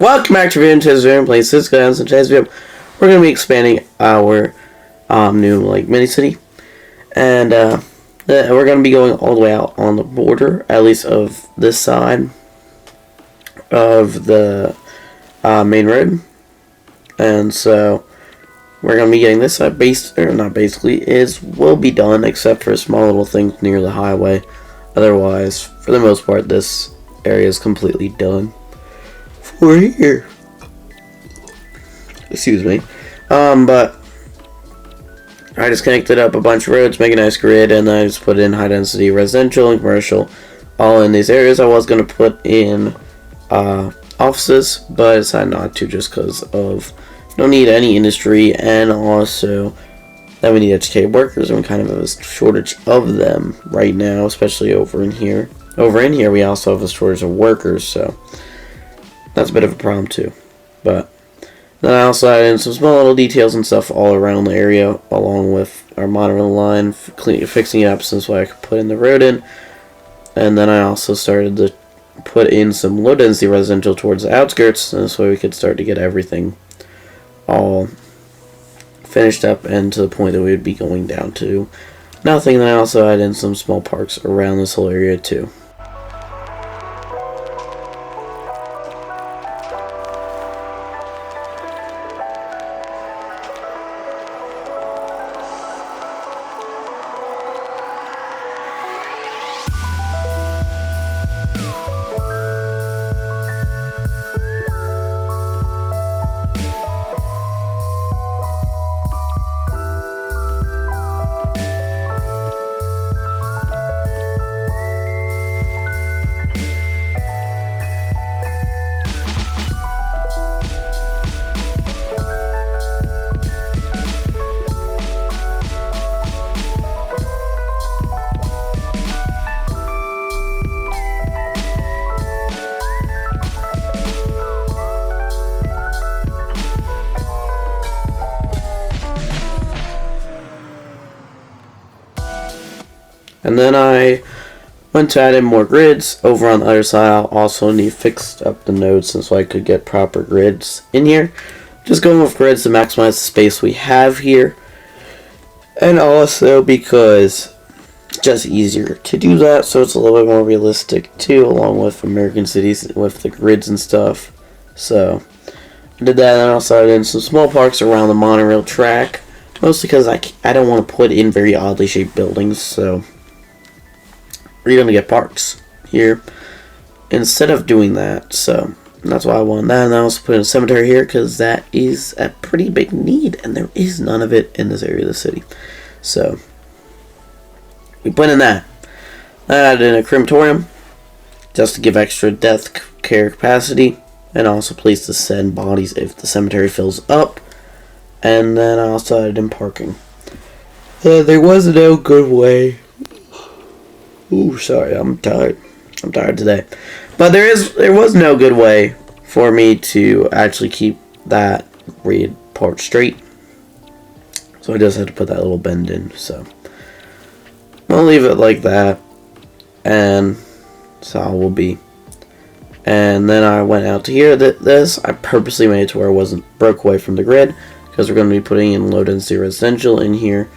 Welcome back to today's video. Playing skylines. In today's video, we're going to be expanding our new mini city, and we're going to be going all the way out on the border, at least of this side of the main road. And so we're going to be getting this side will be done, except for small little things near the highway. Otherwise, for the most part, this area is completely done. We're here. Excuse me. But I just connected up a bunch of roads, make a nice grid, and I just put in high density residential and commercial all in these areas. I was going to put in offices, but I decided not to just because of don't need any industry, and also that we need educated workers, and we kind of have a shortage of them right now, especially over in here. Over in here, we also have a shortage of workers, so that's a bit of a problem too. But then I also added in some small little details and stuff all around the area, along with our monorail line, fixing it up so I could put in the road in. And then I also started to put in some low density residential towards the outskirts, and this way we could start to get everything all finished up and to the point that we would be going down to nothing. And then I also added in some small parks around this whole area too. And then I went to add in more grids over on the other side. I'll also need fixed up the nodes so I could get proper grids in here. Just going with grids to maximize the space we have here. And also because it's just easier to do that, so it's a little bit more realistic too, along with American cities with the grids and stuff. So I did that, and I also added in some small parks around the monorail track. Mostly because I don't want to put in very oddly shaped buildings, so we're going to get parks here instead of doing that. So that's why I want that. And I also put in a cemetery here because that is a pretty big need, and there is none of it in this area of the city. So we put in that. I added in a crematorium just to give extra death care capacity, and also place to send bodies if the cemetery fills up. And then I also added in parking. There was no good way. Ooh, sorry, I'm tired. I'm tired today. But there was no good way for me to actually keep that reed part straight. So I just had to put that little bend in. So I'll leave it like that. And so I will be. And then I went out to here. This I purposely made it to where it wasn't broke away from the grid, because we're going to be putting in low density residential in here,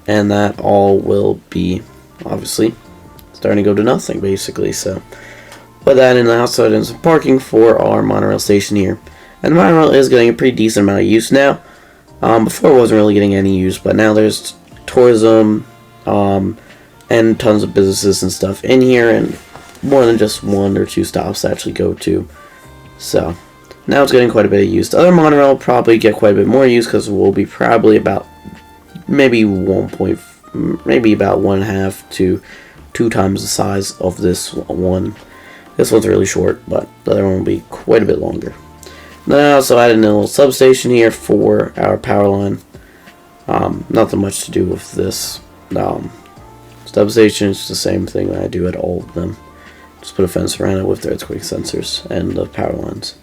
and that all will be obviously starting to go to nothing basically. So put that in the outside and some parking for our monorail station here. And the monorail is getting a pretty decent amount of use now. Before it wasn't really getting any use, but now there's tourism and tons of businesses and stuff in here, and more than just one or two stops to actually go to. So now it's getting quite a bit of use. The other monorail will probably get quite a bit more use because it will be probably about maybe about 1.5 to 2 times the size of this one. This one's really short, but the other one will be quite a bit longer. Then I also added in a little substation here for our power line. Nothing much to do with this substation. It's the same thing that I do at all of them. Just put a fence around it with the earthquake sensors and the power lines.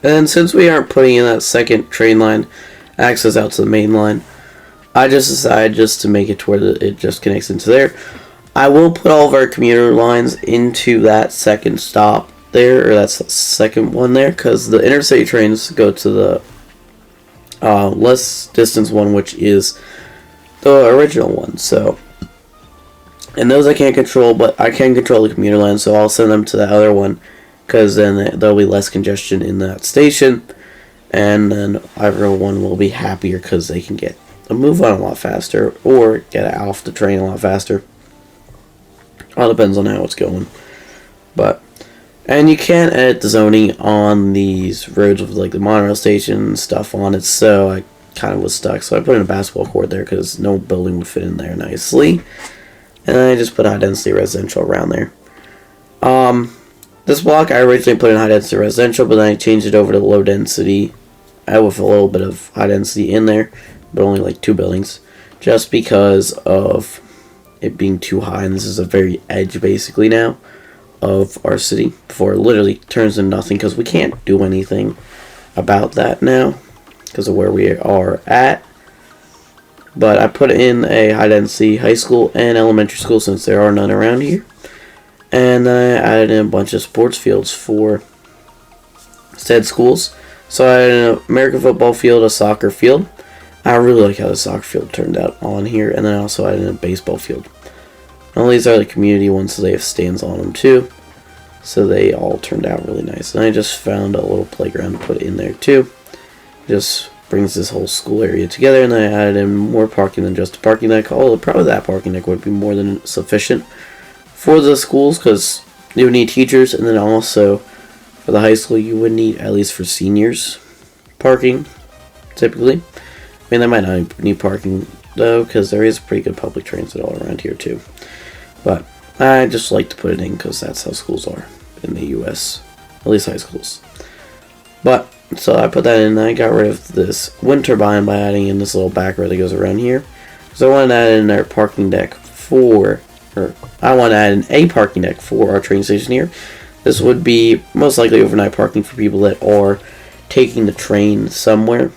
And since we aren't putting in that second train line access out to the main line, I just decided just to make it to where it just connects into there. I will put all of our commuter lines into that second stop there, or that's the second one there, because the interstate trains go to the less distance one, which is the original one. So, and those I can't control, but I can control the commuter lines, so I'll send them to the other one, because then there'll be less congestion in that station, and then everyone will be happier because they can get a move on a lot faster, or get off the train a lot faster. All depends on how it's going. But, and you can edit the zoning on these roads with like the monorail station and stuff on it, so I kind of was stuck. So I put in a basketball court there because no building would fit in there nicely. And then I just put high density residential around there. This block I originally put in high density residential, but then I changed it over to low density with a little bit of high density in there, but only like 2 buildings, just because of it being too high. And this is a very edge basically now of our city before it literally turns into nothing, because we can't do anything about that now because of where we are at. But I put in a high density high school and elementary school since there are none around here. And then I added in a bunch of sports fields for said schools. So I added an American football field, a soccer field. I really like how the soccer field turned out on here. And then I also added in a baseball field. All these are the community ones, so they have stands on them too. So they all turned out really nice. And I just found a little playground to put in there too. Just brings this whole school area together. And then I added in more parking than just a parking deck. Although probably that parking deck would be more than sufficient for the schools, because you would need teachers, and then also for the high school you would need, at least for seniors, parking typically. I mean, they might not need parking though, because there is pretty good public transit all around here too. But I just like to put it in because that's how schools are in the US, at least high schools. But so I put that in, and I got rid of this wind turbine by adding in this little back row that goes around here, because I wanted to add in our parking deck for, or I want to add in a parking deck for our train station here. This would be most likely overnight parking for people that are taking the train somewhere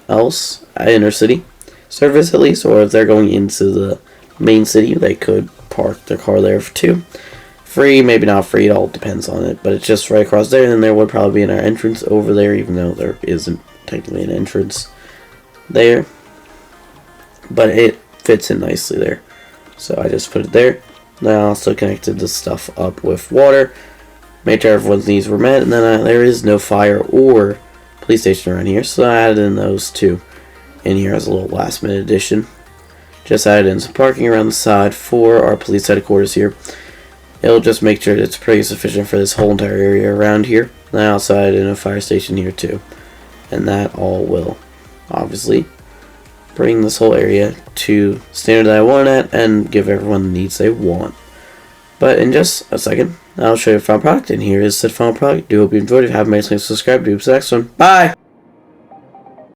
else, inner city service at least, or if they're going into the main city, they could park their car there too. Free, maybe not free, it all depends on it, but it's just right across there. And then there would probably be an entrance over there, even though there isn't technically an entrance there, but it fits in nicely there. So I just put it there. Then I also connected the stuff up with water, made sure everyone's needs were met, and then there is no fire or police station around here, so I added in those two in here as a little last minute addition. Just added in some parking around the side for our police headquarters here. It'll just make sure that it's pretty sufficient for this whole entire area around here. And I also added in a fire station here too, and that all will obviously bring this whole area to standard that I want it at and give everyone the needs they want. But in just a second, I'll show you the final product, and here is the final product. Do hope you enjoyed. If you haven't, make sure to subscribe. Do the next one. Bye!